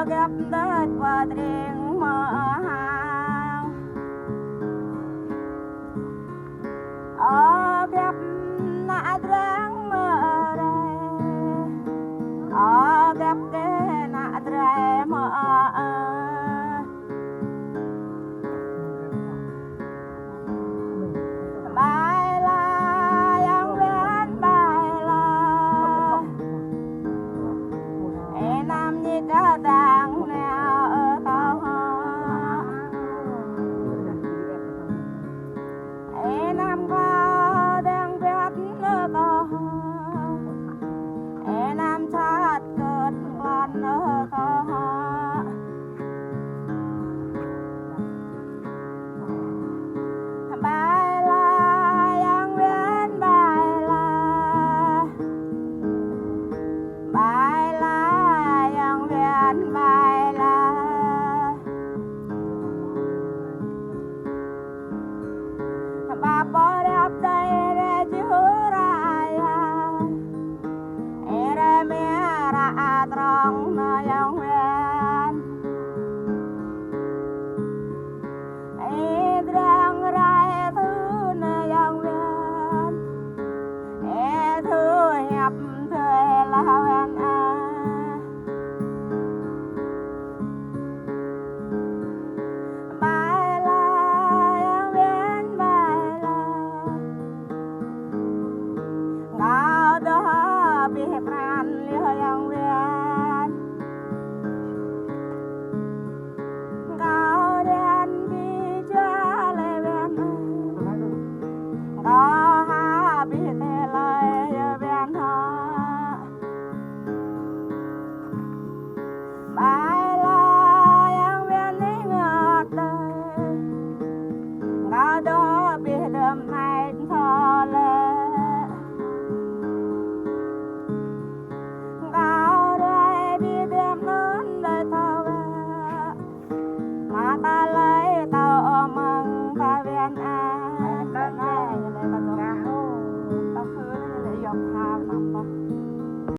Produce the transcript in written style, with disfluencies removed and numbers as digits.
gặp đất và riêng mơ hào gặp nạ ráng mơ đây gặp cái nạ rẽ mơ bài la yang bên bài la nam như cá tàng nèo ở tàu nam có đang biết ở tàu nam chát cơn con ở tàu bài la yang bên bài la bài la yang bên bài la bà bỏ đẹp đây để chứa ra ya era mera trong nơi